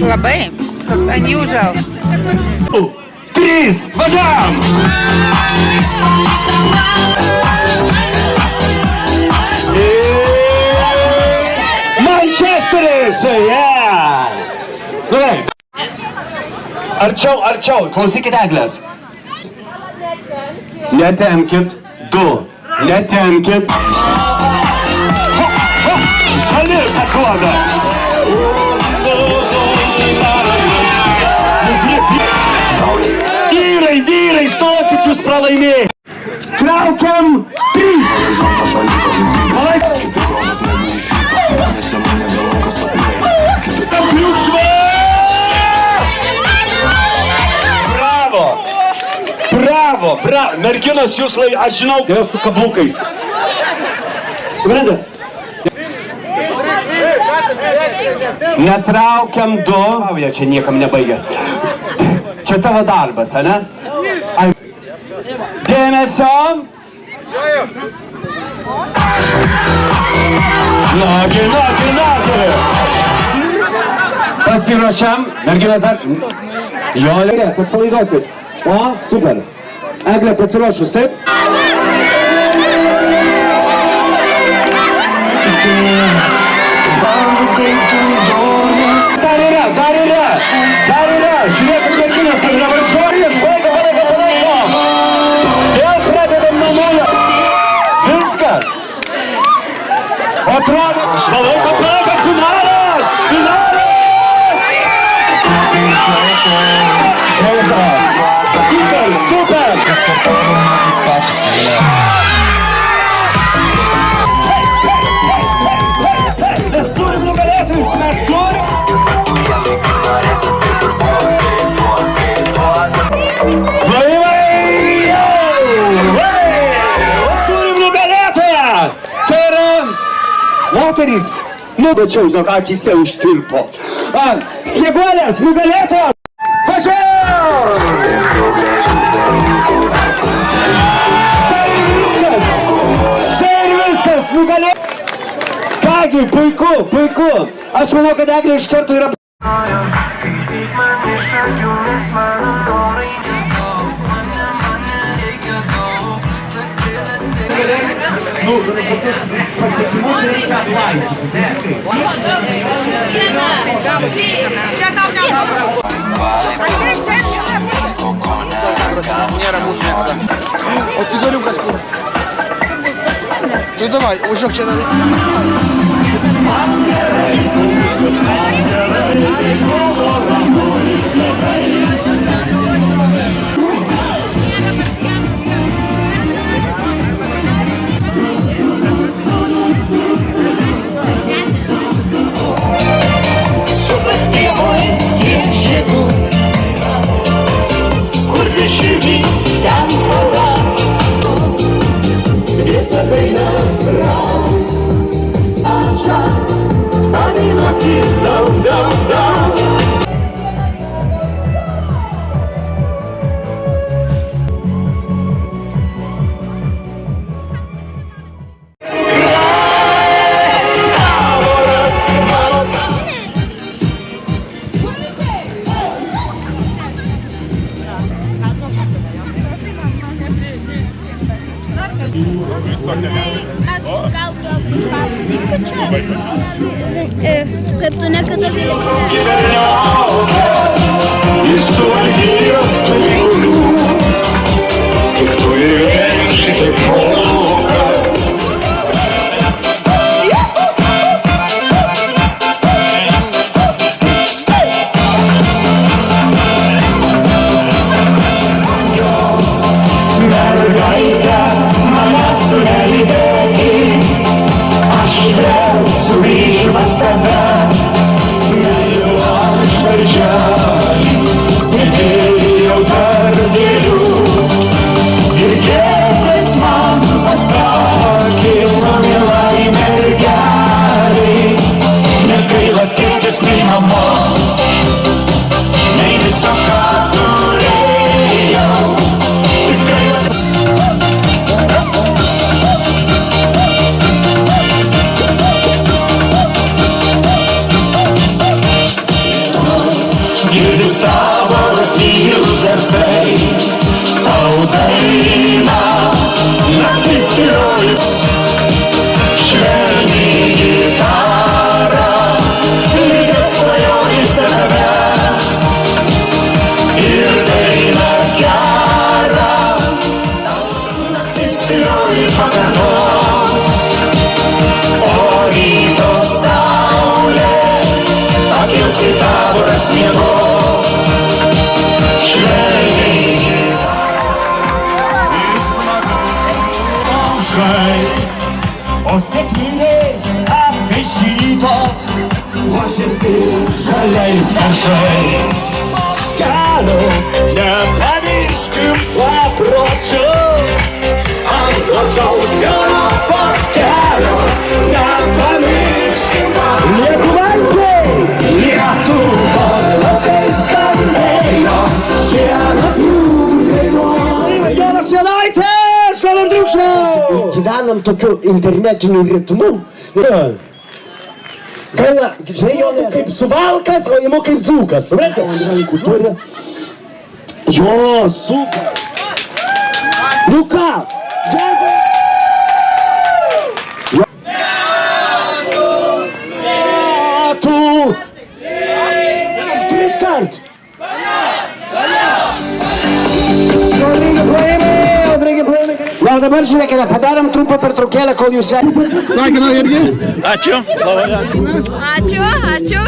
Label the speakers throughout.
Speaker 1: Labai, toks unusual.
Speaker 2: Trys, važiavam! Mančesteris, yeah! Gerai. Arčiau, arčiau, klausykite eglės. Netempkit, du, netempkit. Šali paduoda. Vyrai, vyrai, stokit, jūs pralaimėjai. Traukiam, trys. Bravo, bravo, bravo. Merginos, jūs aš žinau, jau su kablukais. Suprantat? Netraukiam du. Čia niekam nebaigęs. Čia tavo darbas, ane? Dėmesio. Nagi, nagi, nagi. Pasiruošiam. Merginas dar. Jo, lėrės, atpalaiduokit. O, super. Eglė, pasiruošus, taip? Dar yra, žiūrėkit merginas, ar nevaržuojas, palaiko. Vėl pradedam nuo nulio. Viskas. Atrodo, palaiko, finalas. Super. Mes turim nugalėtojus, mes turim. Turim nugalėtoją! Čia yra moterys. Nu, bet čia, žinok, akise užtilpo. Snieguolės, nugalėtojas! Važiuojam! Štai ir viskas, nugalėtojas! Kągi, puiku, puiku. Aš manau, kad Eglė iš karto yra...
Speaker 3: Skaityk man iš akių, nes mano norai nedaug. Mane reikia daug.
Speaker 2: Nu, tokius pasiekimus reikia atlaistyti.
Speaker 1: Čia tau nedaug.
Speaker 4: Nėra mūsų niekada. Atsidariu kažkur. Tai davai, užžiūrėk čia dar.
Speaker 5: Širdys ten pagaus, visą dainą rau, ažą, paninokį, dau.
Speaker 6: Kaip tu niekada
Speaker 5: Wielki tabor sniegów Szweli
Speaker 2: O sėkmės apkaišytos žaliais maršais Skalių nepamirškim papročių Ant plataus Europos kelio nepamirškim Lietuvaitė! Lietuvos labai skambėjo Šiandien jūrai Jonas Jonaitis! Galim triukšmą! Gyvenam tokiu internetiniu ritmu. Gaila, žinai, Jonai kaip suvalkas, o imu kaip dzūkas. Suprantate? Rankų turi. Jo, super. Nu ką? Jeigu... Metų! Tris kart! Na, dabar žiūrėkite, padarom trumpą pertraukėlę, kol jūs...
Speaker 4: Sveikinau irgi.
Speaker 6: Ačiū.
Speaker 1: Ačiū, ačiū.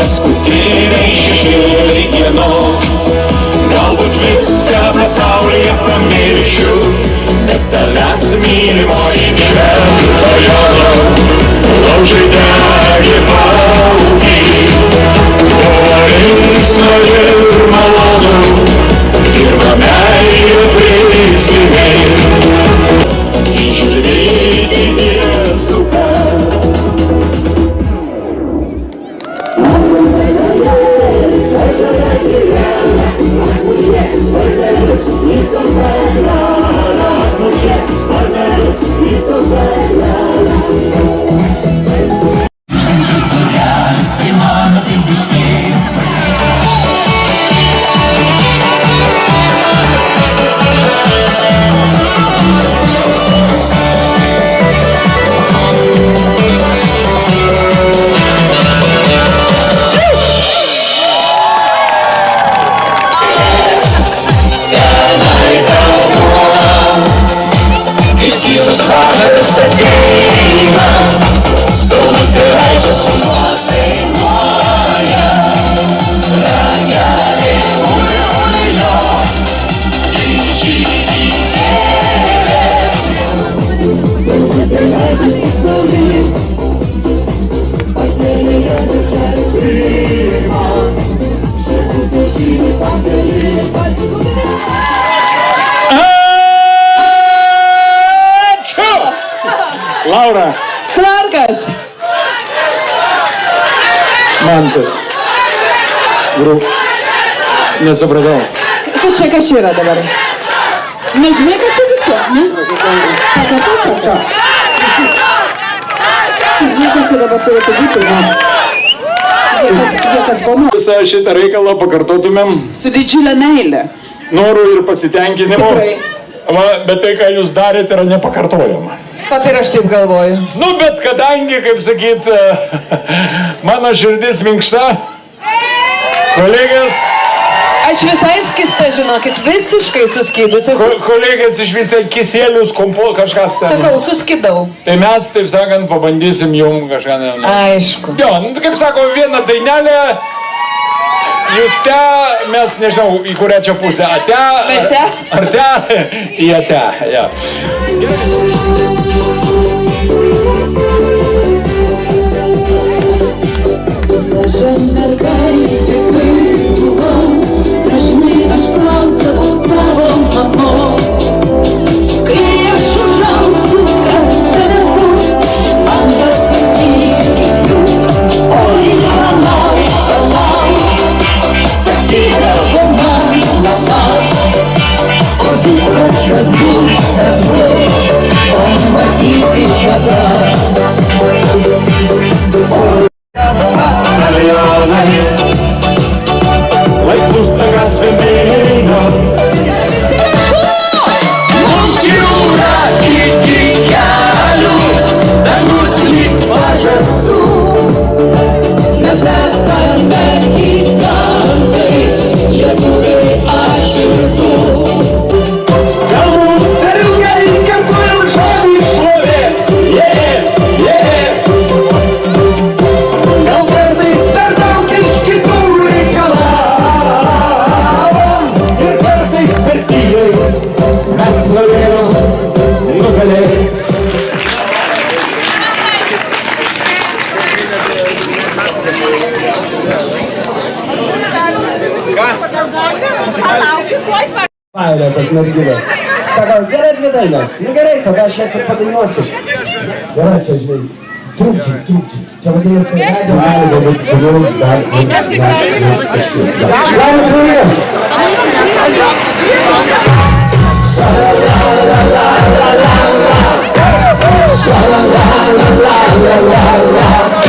Speaker 5: Paskutiniai šešėliai dienos Galbūt viską pasaulyje pamiršiu Bet tavęs mylimoji čia Laužai degi paugiai O linksma ir malonu Pirma meilė prisimink Išlydyti tiesų
Speaker 6: Laura.
Speaker 1: Clarkas.
Speaker 6: Mantas. Nesupratau.
Speaker 1: Kas čia yra dabar? Nežinai, kas čia vyksta, ne? Sako, pats sako. Žinai, kas čia dabar turėtų būti, ne?
Speaker 6: Visą šitą reikalą pakartotumėm.
Speaker 1: Su didžiulė meilė.
Speaker 6: Noru ir pasitenkinimu.
Speaker 1: Tikrai.
Speaker 6: Va, bet tai, ką jūs darėte, yra nepakartojama.
Speaker 1: Pat ir aš taip galvoju.
Speaker 6: Nu, bet kadangi, kaip sakyt, mano širdis minkšta, kolegės...
Speaker 1: Aš visai skista, žinokit, visiškai suskydus esu.
Speaker 6: Kolegės išvystė kisėlius, kažkas ten.
Speaker 1: Sakau, suskydau.
Speaker 6: Tai mes, taip sakant, pabandysim jum kažką...
Speaker 1: Aišku.
Speaker 6: Jo, nu, kaip sako, vieną dainelę, jūs te, mes nežinau, į kurią čia pusę, ate...
Speaker 1: Mes te?
Speaker 6: Ar te? Į ate, ja.
Speaker 5: Maža mergaitė,
Speaker 2: Paėlė tas merginas. Sako, gerai dvi dainos. Nu gerai, tada aš jas ir padainuosiu. Gerai, čia žinai. Trūkčiai. Čia vadinasi, radio gali daryti toliau dar. Labas žmonės! Sha-la-la-la-la-la-la-la-la